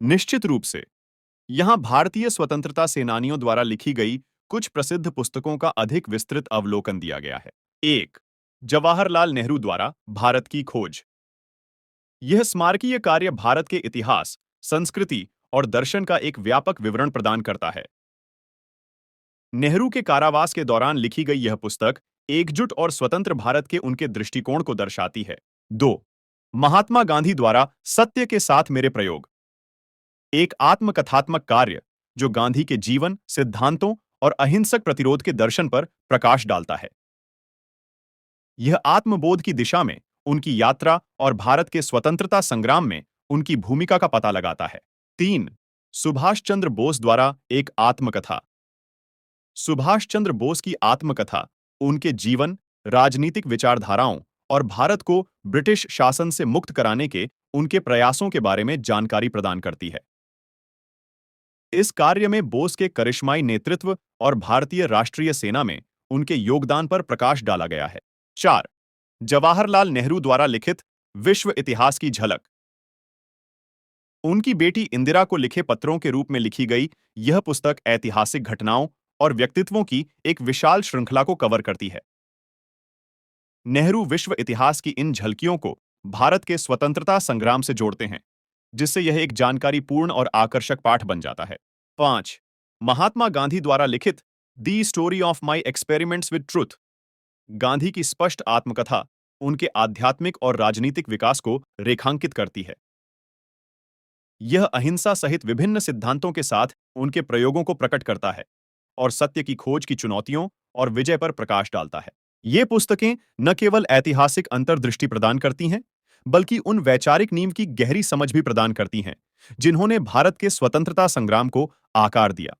निश्चित रूप से यहाँ भारतीय स्वतंत्रता सेनानियों द्वारा लिखी गई कुछ प्रसिद्ध पुस्तकों का अधिक विस्तृत अवलोकन दिया गया है। एक, जवाहरलाल नेहरू द्वारा भारत की खोज। यह स्मारकीय कार्य भारत के इतिहास, संस्कृति और दर्शन का एक व्यापक विवरण प्रदान करता है। नेहरू के कारावास के दौरान लिखी गई यह पुस्तक एकजुट और स्वतंत्र भारत के उनके दृष्टिकोण को दर्शाती है। 2. महात्मा गांधी द्वारा सत्य के साथ मेरे प्रयोग। एक आत्मकथात्मक कार्य जो गांधी के जीवन, सिद्धांतों और अहिंसक प्रतिरोध के दर्शन पर प्रकाश डालता है। यह आत्मबोध की दिशा में उनकी यात्रा और भारत के स्वतंत्रता संग्राम में उनकी भूमिका का पता लगाता है। 3. सुभाष चंद्र बोस द्वारा एक आत्मकथा। सुभाष चंद्र बोस की आत्मकथा उनके जीवन, राजनीतिक विचारधाराओं और भारत को ब्रिटिश शासन से मुक्त कराने के उनके प्रयासों के बारे में जानकारी प्रदान करती है। इस कार्य में बोस के करिश्माई नेतृत्व और भारतीय राष्ट्रीय सेना में उनके योगदान पर प्रकाश डाला गया है। 4. जवाहरलाल नेहरू द्वारा लिखित विश्व इतिहास की झलक। उनकी बेटी इंदिरा को लिखे पत्रों के रूप में लिखी गई यह पुस्तक ऐतिहासिक घटनाओं और व्यक्तित्वों की एक विशाल श्रृंखला को कवर करती है। नेहरू विश्व इतिहास की इन झलकियों को भारत के स्वतंत्रता संग्राम से जोड़ते हैं, जिससे यह एक जानकारीपूर्ण और आकर्षक पाठ बन जाता है। 5. महात्मा गांधी द्वारा लिखित the story of my experiments with truth. Gandhi की स्पष्ट आत्मकथा उनके आध्यात्मिक और राजनीतिक विकास को रेखांकित करती है। यह अहिंसा सहित विभिन्न सिद्धांतों के साथ उनके प्रयोगों को प्रकट करता है और सत्य की खोज की चुनौतियों और विजय पर प्रकाश डालता है। ये पुस्तकें न केवल ऐतिहासिक अंतर्दृष्टि प्रदान करती हैं, बल्कि उन वैचारिक नींव की गहरी समझ भी प्रदान करती हैं, जिन्होंने भारत के स्वतंत्रता संग्राम को आकार दिया।